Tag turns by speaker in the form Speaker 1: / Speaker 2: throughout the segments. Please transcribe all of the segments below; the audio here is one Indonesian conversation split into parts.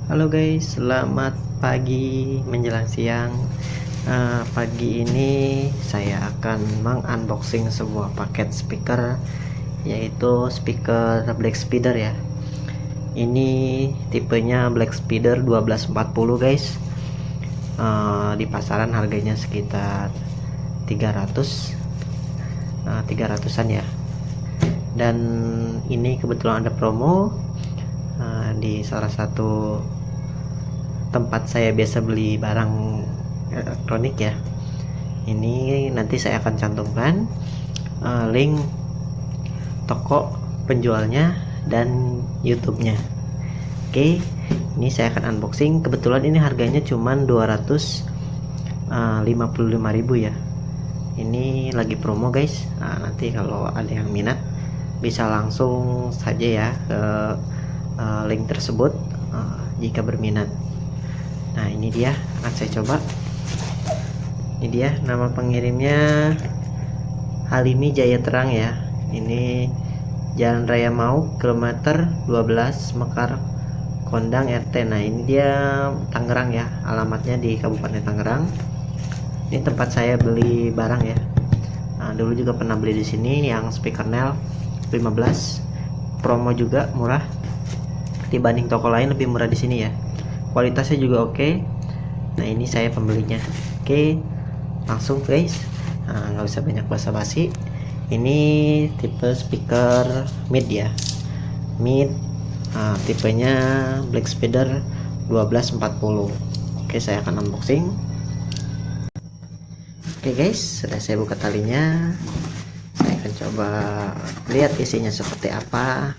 Speaker 1: Halo guys, selamat pagi menjelang siang. Pagi ini saya akan mengunboxing sebuah paket speaker, yaitu speaker Black Spider ya. Ini tipenya Black Spider 1240 guys. Di pasaran harganya sekitar 300 300-an ya. Dan ini kebetulan ada promo di salah satu tempat saya biasa beli barang elektronik ya. Ini nanti saya akan cantumkan link toko penjualnya dan YouTube-nya. Oke, ini saya akan unboxing. Kebetulan ini harganya cuman 255.000 ya. Ini lagi promo guys. Nanti kalau ada yang minat bisa langsung saja ya ke link tersebut jika berminat. Nah, ini dia, akan saya coba. Ini dia, nama pengirimnya Halimi Jaya Terang ya. Ini Jalan Raya Mau, kilometer 12, Mekar Kondang RT. Nah, ini dia Tangerang ya, alamatnya di Kabupaten Tangerang. Ini tempat saya beli barang ya. Dulu juga pernah beli di sini yang speaker Nel 15, promo juga murah. Dibanding toko lain lebih murah di sini ya. Kualitasnya juga oke. Nah, ini saya pembelinya. Oke, langsung guys. Nggak usah banyak basa-basi. Ini tipe speaker mid ya, mid. Tipenya Black Spider 1240. Oke, saya akan unboxing. Oke guys, sudah saya buka talinya. Saya akan coba lihat isinya seperti apa.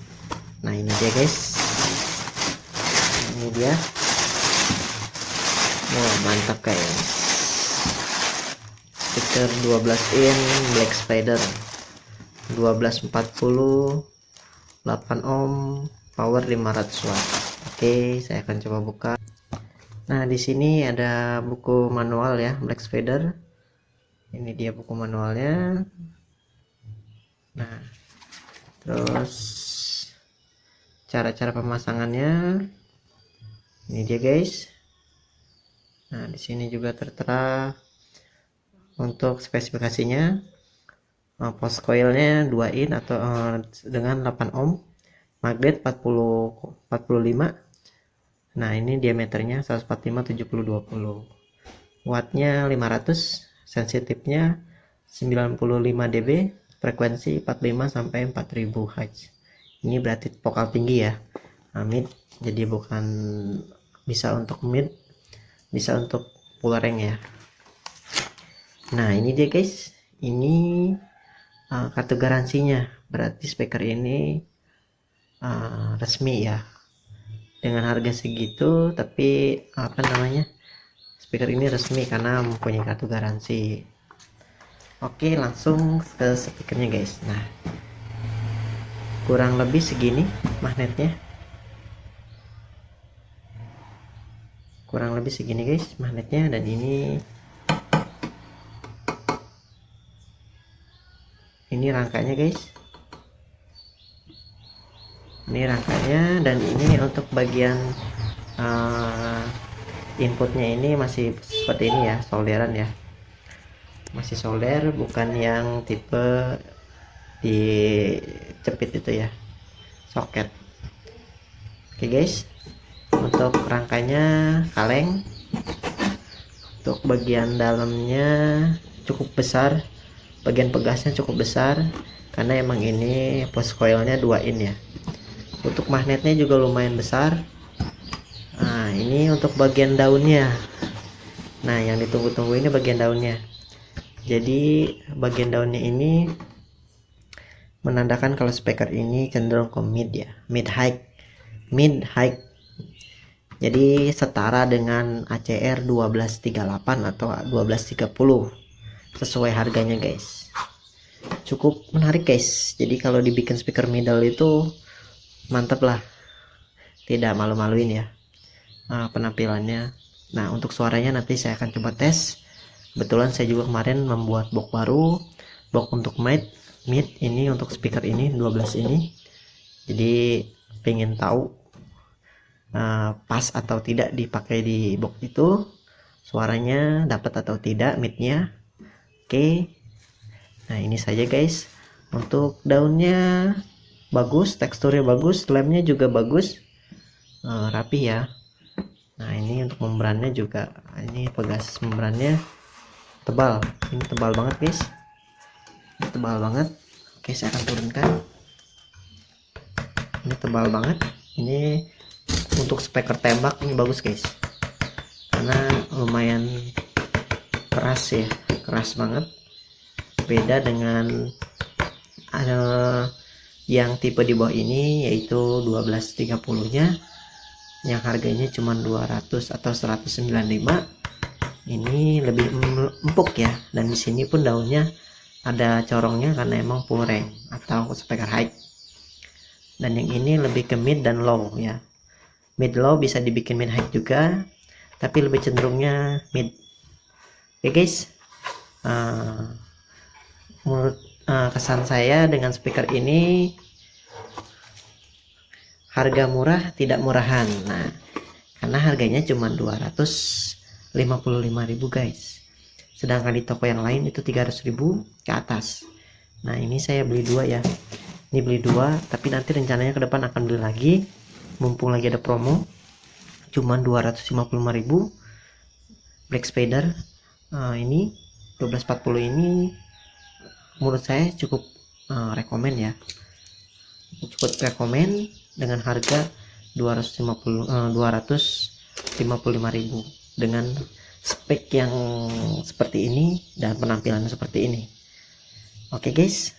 Speaker 1: Nah, ini dia guys. Ini dia. Wah, mantap guys. Speaker 12 in Black Spider 1240, 8 ohm, power 500 watt. Oke, saya akan coba buka. Nah, di sini ada buku manual ya Black Spider. Ini dia buku manualnya. Nah, terus cara-cara pemasangannya. Ini dia guys. Nah, di sini juga tertera untuk spesifikasinya. Post coilnya 2 in atau dengan 8 ohm, magnet 45. Nah, ini diameternya 145 70 20. Wattnya 500, sensitifnya 95 dB, frekuensi 45 sampai 4000 Hz. Ini berarti vokal tinggi ya. Mid, jadi bukan bisa untuk mid, bisa untuk full range ya. Nah, ini dia guys. Ini kartu garansinya. Berarti speaker ini resmi ya. Dengan harga segitu, tapi apa namanya? Speaker ini resmi karena mempunyai kartu garansi. Oke, langsung ke speakernya guys. Nah, kurang lebih segini magnetnya. Kurang lebih segini guys magnetnya. Dan ini rangkanya guys. Ini rangkanya. Dan ini untuk bagian inputnya ini masih seperti ini ya, solderan ya, masih solder, bukan yang tipe dicepit itu ya, soket. Oke guys, untuk rangkanya kaleng. Untuk bagian dalamnya cukup besar, bagian pegasnya cukup besar karena emang ini post coilnya 2 in ya. Untuk magnetnya juga lumayan besar. Nah, ini untuk bagian daunnya. Nah, yang ditunggu-tunggu ini bagian daunnya. Jadi bagian daunnya ini menandakan kalau speaker ini cenderung ke mid ya, mid high. Jadi setara dengan ACR 1238 atau 1230 sesuai harganya guys. Cukup menarik guys. Jadi kalau dibikin speaker middle itu mantap lah, tidak malu-maluin ya penampilannya. Nah, untuk suaranya nanti saya akan coba tes. Kebetulan saya juga kemarin membuat box baru, box untuk mid ini untuk speaker ini 12 ini. Jadi pengen tahu pas atau tidak dipakai di box itu, suaranya dapat atau tidak midnya. Oke, nah ini saja guys. Untuk daunnya bagus, teksturnya bagus, lemnya juga bagus, rapi ya. Nah ini untuk membrannya juga, ini pegas membrannya tebal, ini tebal banget guys, ini tebal banget. Oke, saya akan turunkan. Ini tebal banget. Ini untuk speaker tembak ini bagus guys, karena lumayan keras ya, keras banget. Beda dengan yang tipe di bawah ini, yaitu 1230 nya yang harganya cuma 200 atau 195. Ini lebih empuk ya, dan di sini pun daunnya ada corongnya karena emang full range atau speaker high. Dan yang ini lebih ke mid dan low ya. Mid low bisa dibikin mid high juga, tapi lebih cenderungnya mid. Oke guys, menurut kesan saya dengan speaker ini, harga murah tidak murahan. Nah, karena harganya cuma 255.000 guys, sedangkan di toko yang lain itu 300.000 ke atas. Nah ini saya beli dua ya, ini beli dua, tapi nanti rencananya ke depan akan beli lagi, mumpung lagi ada promo, cuma 255.000 Black Spider. Ini 1240 ini menurut saya cukup rekomen ya, cukup rekomen dengan harga 255.000 dengan spek yang seperti ini dan penampilan seperti ini. Oke guys,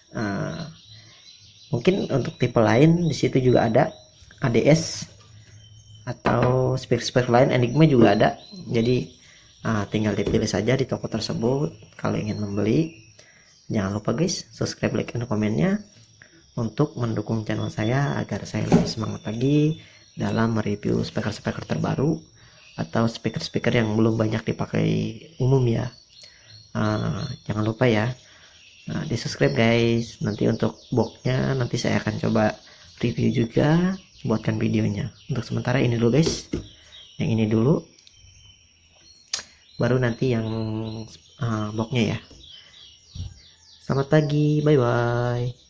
Speaker 1: mungkin untuk tipe lain di situ juga ada ADS atau speaker lain, Enigma juga ada. Jadi tinggal dipilih saja di toko tersebut kalau ingin membeli. Jangan lupa guys, subscribe, like, dan komennya untuk mendukung channel saya agar saya lebih semangat lagi dalam mereview speaker-speaker terbaru atau speaker-speaker yang belum banyak dipakai umum ya. Jangan lupa ya, di subscribe guys. Nanti untuk boxnya nanti saya akan coba review juga, buatkan videonya. Untuk sementara ini dulu guys, yang ini dulu, baru nanti yang boxnya ya. Selamat pagi, bye bye.